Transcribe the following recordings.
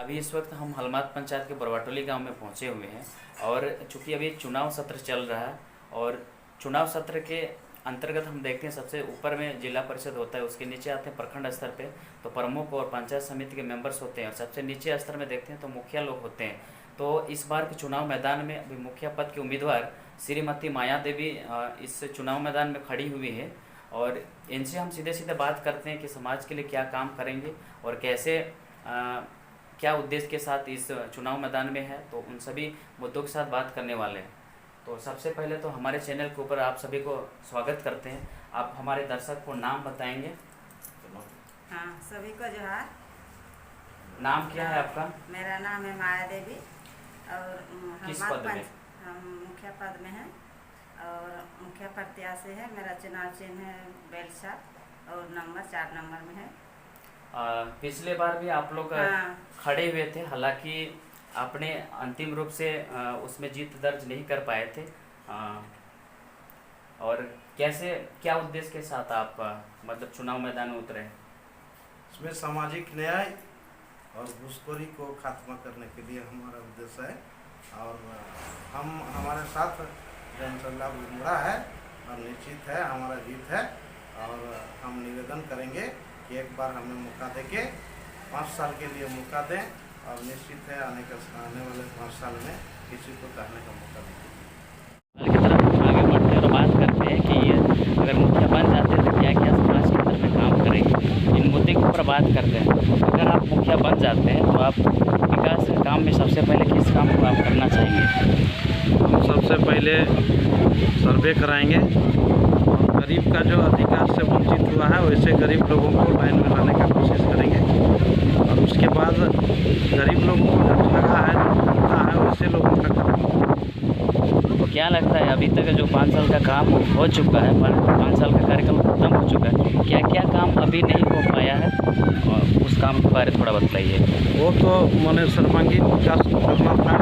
अभी इस वक्त हम हलमात पंचायत के बरवाटोली गांव में पहुंचे हुए हैं और चूंकि अभी चुनाव सत्र चल रहा है और चुनाव सत्र के अंतर्गत हम देखते हैं सबसे ऊपर में जिला परिषद होता है, उसके नीचे आते हैं प्रखंड स्तर पे तो प्रमुख और पंचायत समिति के मेंबर्स होते हैं और सबसे नीचे स्तर में देखते हैं तो मुखिया लोग होते हैं। तो इस बार के चुनाव मैदान में अभी मुखिया पद की उम्मीदवार श्रीमती माया देवी इस चुनाव मैदान में खड़ी हुई है और इनसे हम सीधे सीधे बात करते हैं कि समाज के लिए क्या काम करेंगे और कैसे क्या उद्देश्य के साथ इस चुनाव मैदान में है, तो उन सभी मुद्दों के साथ बात करने वाले हैं। तो सबसे पहले तो हमारे चैनल के ऊपर आप सभी को स्वागत करते हैं। आप हमारे दर्शक को नाम बताएंगे? हाँ, सभी को जोहार। नाम क्या है आपका? मेरा नाम है माया देवी और किस पद में? हम मुखिया पद में हैं और मुखिया प्रत्याशी है। मेरा चुनाव चिन्ह है बेलसा और नंबर 4 नंबर में है। पिछले बार भी आप लोग खड़े हुए थे, हालांकि आपने अंतिम रूप से उसमें जीत दर्ज नहीं कर पाए थे। और कैसे क्या उद्देश्य के साथ आप मतलब चुनाव मैदान में उतरे? इसमें सामाजिक न्याय और घूसखोरी को खात्मा करने के लिए हमारा उद्देश्य है और हम हमारे साथ जनसल्ला बुमरा है और निश्चित है हमारा जीत है। और हम निवेदन करेंगे कि एक बार हमें मौका देके 5 साल के लिए मौका दें और निश्चित है आने वाले 5 साल में किसी को कहने का मौका दें। की तरफ आगे बढ़ते हैं और बात करते हैं कि ये अगर मुखिया बन जाते हैं तो क्या क्या समाज के अंदर में काम करेंगे, इन मुद्दे के ऊपर बात करते हैं। अगर आप मुखिया बन जाते हैं तो आप विकास के काम में सबसे पहले किस काम को आप करना चाहेंगे? हम सबसे पहले सर्वे कराएंगे और गरीब का जो अधिकार से वंचित हुआ है वैसे गरीब लोगों को लाइन में लाने का कोशिश करेंगे और उसके बाद गरीब लोगों को जो लगा है जो होता है वैसे लोगों का करेंगे। तो क्या लगता है अभी तक जो 5 साल का काम हो चुका है, 5 साल का कार्यक्रम खत्म हो चुका है, क्या क्या काम अभी नहीं हो पाया है और उस काम के बारे में थोड़ा बताइए। वो तो मैंने सर्वांगीण विकास करना था।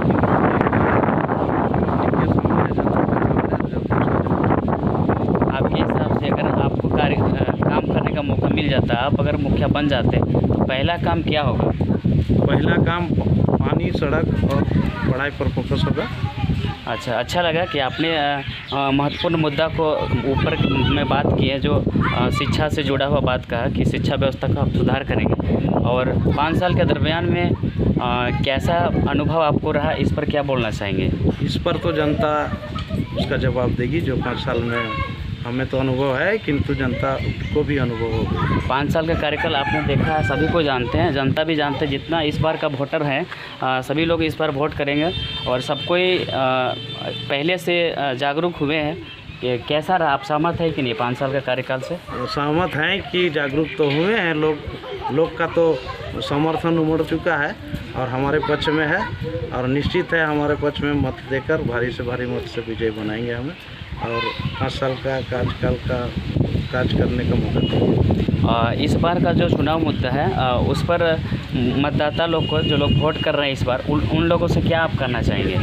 आपके हिसाब से अगर आपको काम करने का मौका मिल जाता, आप अगर मुखिया बन जाते तो पहला काम क्या होगा? पहला काम पानी, सड़क और पढ़ाई पर फोकस होगा। अच्छा लगा कि आपने महत्वपूर्ण मुद्दा को ऊपर में बात की है, जो शिक्षा से जुड़ा हुआ बात कहा कि शिक्षा व्यवस्था का आप सुधार करेंगे। और 5 साल के दरमियान में कैसा अनुभव आपको रहा, इस पर क्या बोलना चाहेंगे? इस पर तो जनता उसका जवाब देगी। जो 5 साल में हमें तो अनुभव है किंतु जनता को भी अनुभव होगा। 5 साल का कार्यकाल आपने देखा है, सभी को जानते हैं, जनता भी जानते हैं। जितना इस बार का वोटर है सभी लोग इस बार वोट करेंगे और सब कोई पहले से जागरूक हुए हैं कि कैसा रहा। आप सहमत है कि नहीं 5 साल का कार्यकाल से? सहमत हैं कि जागरूक तो हुए हैं लोग का तो समर्थन उमड़ चुका है और हमारे पक्ष में है और निश्चित है हमारे पक्ष में मत देकर भारी से भारी मत से विजय बनाएंगे हमें और 5 साल का कार्यकाल का काज करने का मौका देंगे। इस बार का जो चुनाव मुद्दा है उस पर मतदाता लोग को, जो लोग वोट कर रहे हैं इस बार, उन लोगों से क्या आप करना चाहेंगे?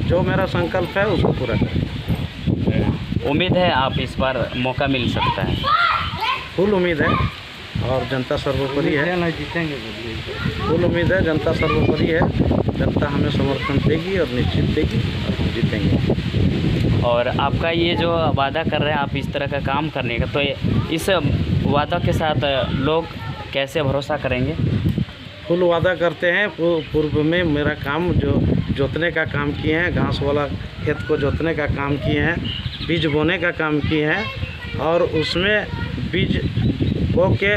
जो मेरा संकल्प है उसको पूरा करें। उम्मीद है आप इस बार मौका मिल सकता है? फुल उम्मीद है और जनता सर्वोपरि है। जीतेंगे। फुल उम्मीद है, जनता सर्वोपरि है। जनता हमें समर्थन देगी और निश्चित देगी और हम जीतेंगे। और आपका ये जो वादा कर रहे हैं आप इस तरह का काम करने का, तो इस वादा के साथ लोग कैसे भरोसा करेंगे? फुल वादा करते हैं। पूर्व में मेरा काम जो जोतने का काम किए हैं, घास वाला खेत को जोतने का काम किए हैं, बीज बोने का काम किए हैं और उसमें बीज बो के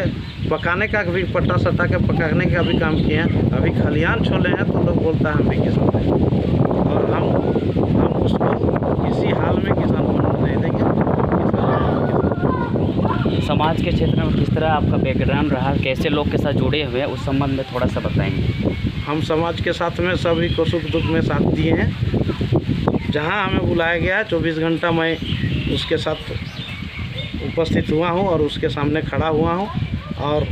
पकाने का भी, पट्टा सट्टा के पकाने का भी काम किए हैं। अभी खलिहान छोले हैं तो लोग बोलता है हम भी किसान हैं और हम उसको किसी हाल में किसान को नहीं देंगे। समाज के क्षेत्र में किस तरह आपका बैकग्राउंड रहा, कैसे लोग के साथ जुड़े हुए हैं, उस संबंध में थोड़ा सा बताएंगे। हम समाज के साथ में सभी को सुख दुख में साथ दिए हैं। जहां हमें बुलाया गया 24 घंटा मैं उसके साथ उपस्थित हुआ हूं और उसके सामने खड़ा हुआ हूं और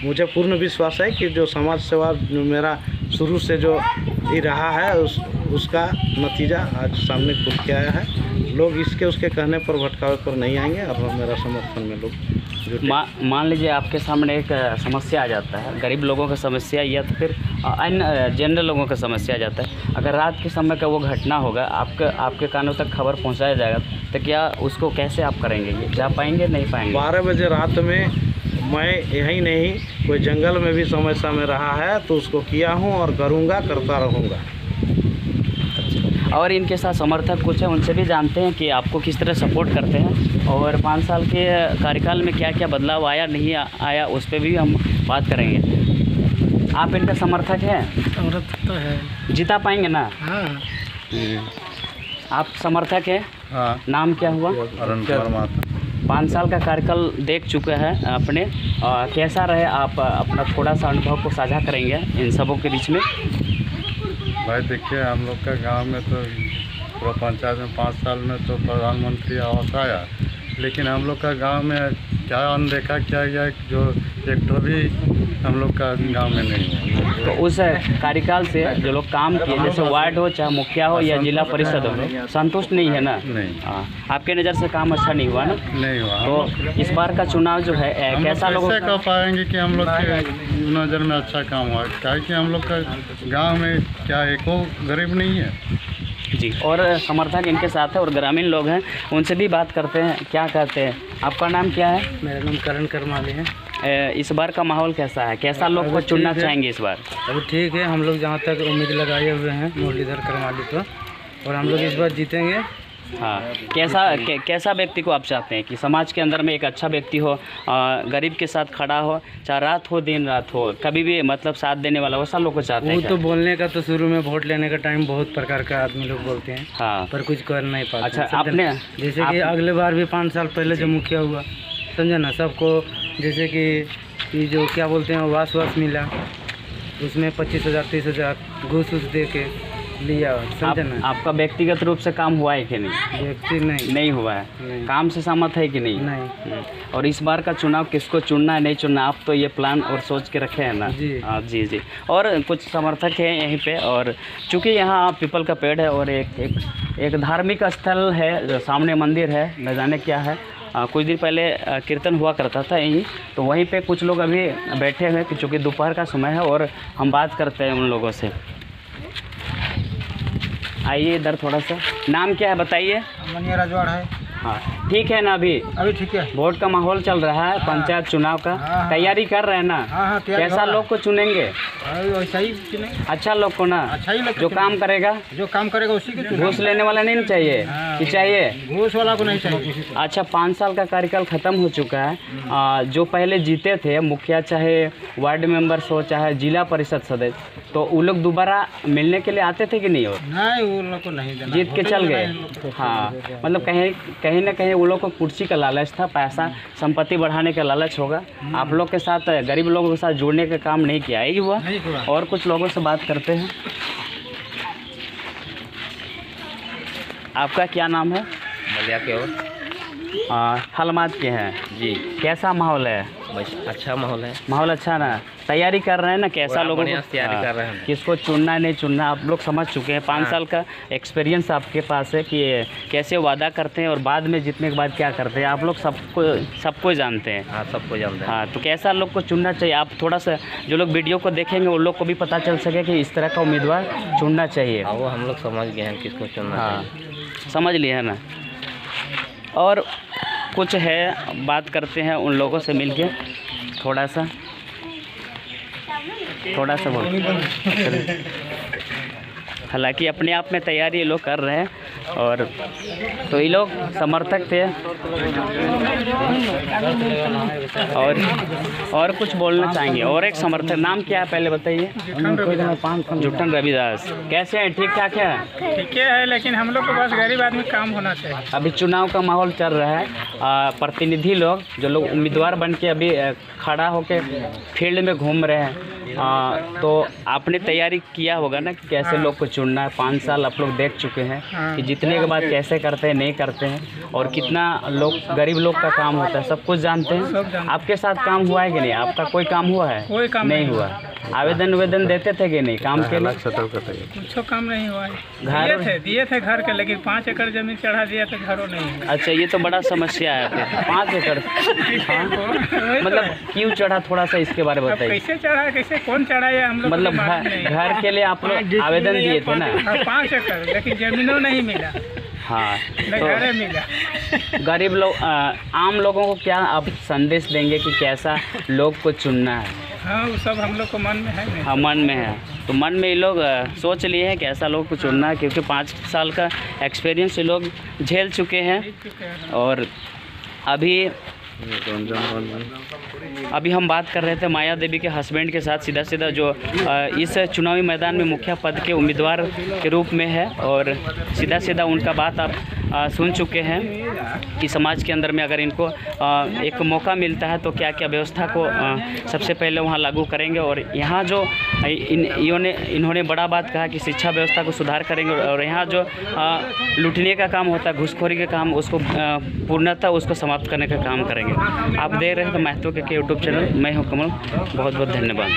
मुझे पूर्ण विश्वास है कि जो समाज सेवा जो मेरा शुरू से जो ही रहा है उसका नतीजा आज सामने खुल के आया है। लोग इसके उसके कहने पर भटकावे पर नहीं आएंगे और मेरा समर्थन में लोग मान लीजिए आपके सामने एक समस्या आ जाता है, गरीब लोगों का समस्या या तो फिर अन्य जनरल लोगों का समस्या आ जाता है। अगर रात के समय का वो घटना होगा, आपके कानों तक खबर पहुंचाया जाएगा, तो क्या उसको कैसे आप करेंगे? ये जा पाएंगे, नहीं पाएंगे? 12 बजे रात में मैं यही नहीं, कोई जंगल में भी समस्या में रहा है तो उसको किया हूँ और करूँगा, करता रहूँगा। और इनके साथ समर्थक कुछ है, उनसे भी जानते हैं कि आपको किस तरह सपोर्ट करते हैं और 5 साल के कार्यकाल में क्या क्या बदलाव आया नहीं आया, उस पर भी हम बात करेंगे। आप इनका समर्थक हैं? समर्थक तो है। जिता पाएंगे ना? हाँ। आप समर्थक हैं? हाँ। नाम क्या हुआ? अरुण कुमार महतो। 5 साल का कार्यकाल देख चुके हैं अपने, कैसा रहे? आप अपना थोड़ा सा अनुभव को साझा करेंगे इन सबों के बीच में? भाई देखिए, हम लोग का गांव में तो पूरा पंचायत में 5 साल में तो प्रधानमंत्री आवास आया, लेकिन हम लोग का गांव में क्या अनदेखा किया गया जो एक तो भी हम लोग का गांव में नहीं है। तो उस कार्यकाल से जो लोग काम किए, जैसे वार्ड हो चाहे मुखिया हो या जिला परिषद हो, संतुष्ट नहीं है ना? नहीं। आपके नज़र से काम अच्छा नहीं हुआ ना? नहीं हुआ। तो इस बार का चुनाव जो है कैसा लोगों कैसे कह पाएंगे कि हम लोग के नज़र में अच्छा काम हुआ? क्या कि हम लोग का गाँव में क्या एको गरीब नहीं है जी। और समर्थक इनके साथ है और ग्रामीण लोग हैं, उनसे भी बात करते हैं, क्या कहते हैं। आपका नाम क्या है? मेरा नाम करण करमाली है। इस बार का माहौल कैसा है? कैसा लोग को चुनना चाहेंगे इस बार? अभी ठीक है, हम लोग जहाँ तक उम्मीद लगाए हुए हैं मुरलीधर करमाली को, और हम लोग इस बार जीतेंगे। हाँ, कैसा व्यक्ति को आप चाहते हैं कि समाज के अंदर में एक अच्छा व्यक्ति हो, गरीब के साथ खड़ा हो, चाहे रात हो दिन रात हो, कभी भी मतलब साथ देने वाला, वैसा लोग को चाहते हैं? वो तो बोलने का तो शुरू में वोट लेने का टाइम बहुत प्रकार का आदमी लोग बोलते हैं, हाँ, पर कुछ कर नहीं पाते। अच्छा, आपने जैसे कि अगले बार भी 5 साल पहले जो मुखिया हुआ, समझे ना, सबको जैसे कि जो क्या बोलते हैं वास मिला, उसमें 25,000 30,000 घूस दे के लिया, समझे ना। आपका व्यक्तिगत रूप से काम हुआ है कि नहीं? व्यक्ति नहीं हुआ है। नहीं। काम से सहमत है कि नहीं? नहीं। और इस बार का चुनाव किसको चुनना है नहीं चुनना, आप तो ये प्लान और सोच के रखे हैं ना? जी। जी। और कुछ समर्थक हैं यहीं पे, और चूँकि यहाँ पीपल का पेड़ है और एक धार्मिक स्थल है, जो सामने मंदिर है, न जाने क्या है। कुछ दिन पहले कीर्तन हुआ करता था यहीं, तो वहीं पे कुछ लोग अभी बैठे हुए हैं, क्योंकि दोपहर का समय है, और हम बात करते हैं उन लोगों से। आइए इधर थोड़ा सा। नाम क्या है बताइए? मनिया राजवाड़ है। हाँ, ठीक है ना? अभी ठीक है। वोट का माहौल चल रहा है, पंचायत चुनाव का तैयारी कर रहे हैं ना? हाँ, कैसा लोग को चुनेंगे? वैसा ही चुनेंगे। अच्छा लोग को ना? अच्छा ही लोग जो काम करेगा उसी के। घूस लेने वाला नहीं चाहिए कि चाहिए? घूस वाला को नहीं चाहिए। अच्छा, 5 साल का कार्यकाल खत्म हो चुका है। जो पहले जीते थे मुखिया, चाहे वार्ड मेंबर्स हो चाहे जिला परिषद सदस्य, तो वो लोग दोबारा मिलने के लिए आते थे कि नहीं? हो नहीं, वो लोग को नहीं देना, जीत के चल गए। हाँ, मतलब कहीं ना कहीं वो लोग को कुर्सी का लालच था, पैसा संपत्ति बढ़ाने का लालच होगा। आप लोग के साथ, गरीब लोगों के साथ जुड़ने का काम नहीं किया, यही हुआ। और कुछ लोगों से बात करते हैं। आपका क्या नाम है? मलिया के हो? हलमाद के हैं जी। कैसा माहौल है? बस अच्छा माहौल है। माहौल अच्छा ना? तैयारी कर रहे हैं ना? कैसा लोगों बढ़िया को तैयारी कर रहे हैं। किसको चुनना नहीं चुनना आप लोग समझ चुके हैं। 5 साल का एक्सपीरियंस आपके पास है कि कैसे वादा करते हैं और बाद में जीतने के बाद क्या करते हैं। आप लोग सबको जानते हैं। हाँ, सबको जानते हैं। हाँ, तो कैसा लोग को चुनना चाहिए? आप थोड़ा सा, जो लोग वीडियो को देखेंगे उन लोग को भी पता चल सके कि इस तरह का उम्मीदवार चुनना चाहिए। वो हम लोग समझ गए हैं किसको चुनना चाहिए। समझ लिए है ना? और कुछ है, बात करते हैं उन लोगों से मिलके थोड़ा सा बोल। हालांकि अपने आप में तैयारी ये लोग कर रहे हैं, और तो ये लोग समर्थक थे। और कुछ बोलना चाहेंगे? और एक समर्थक, नाम क्या है पहले बताइए? जुटन रविदास। कैसे हैं? ठीक ठाक है? ठीक है, लेकिन हम लोग को बस गरीब आदमी काम होना चाहिए। अभी चुनाव का माहौल चल रहा है। प्रतिनिधि लोग, जो लोग उम्मीदवार बन के अभी खड़ा होकर फील्ड में घूम रहे हैं, तो आपने तैयारी किया होगा ना कि कैसे लोग को चुनना है। 5 साल आप लोग देख चुके हैं कि जीतने के बाद कैसे करते हैं नहीं करते हैं, और कितना लोग, गरीब लोग का काम होता है, सब कुछ जानते हैं। आपके साथ काम हुआ है कि नहीं? आपका कोई काम हुआ है? कोई काम नहीं हुआ। आवेदन देते थे कि नहीं काम के लिए? कुछ काम नहीं हुआ है। घर दिए थे घर के, लेकिन 5 एकड़ जमीन चढ़ा दिया था, घरों नहीं। अच्छा, ये तो बड़ा समस्या है फिर 5 एकड़। हाँ, मतलब क्यों चढ़ा, थोड़ा सा इसके बारे में बताइए। कैसे चढ़ा, कैसे कौन चढ़ाया हम लोग? मतलब घर के लिए आप लोग आवेदन दिए थे ना? 5 एकड़, लेकिन जमीनों नहीं मिला। हाँ, तो घरे मिला। गरीब लोग, आम लोगों को क्या आप संदेश देंगे कि कैसा लोग को चुनना है? हाँ, वो सब हम लोग को मन में है नहीं। हाँ, मन में है, तो मन में ये लोग सोच लिए हैं कि ऐसा लोग को चुनना है, क्योंकि 5 साल का एक्सपीरियंस ये लोग झेल चुके हैं। और अभी हम बात कर रहे थे माया देवी के हस्बैंड के साथ, सीधा जो इस चुनावी मैदान में मुखिया पद के उम्मीदवार के रूप में है, और सीधा उनका बात आप सुन चुके हैं कि समाज के अंदर में अगर इनको एक मौका मिलता है तो क्या क्या व्यवस्था को सबसे पहले वहाँ लागू करेंगे। और यहाँ जो इन्होंने बड़ा बात कहा कि शिक्षा व्यवस्था को सुधार करेंगे, और यहाँ जो लूटने का काम होता है, घूसखोरी का काम, उसको पूर्णतः उसको समाप्त करने का काम करेंगे। आप देख रहे हैं तो महत्व के यूट्यूब चैनल, मैं हूं कमल, बहुत बहुत धन्यवाद।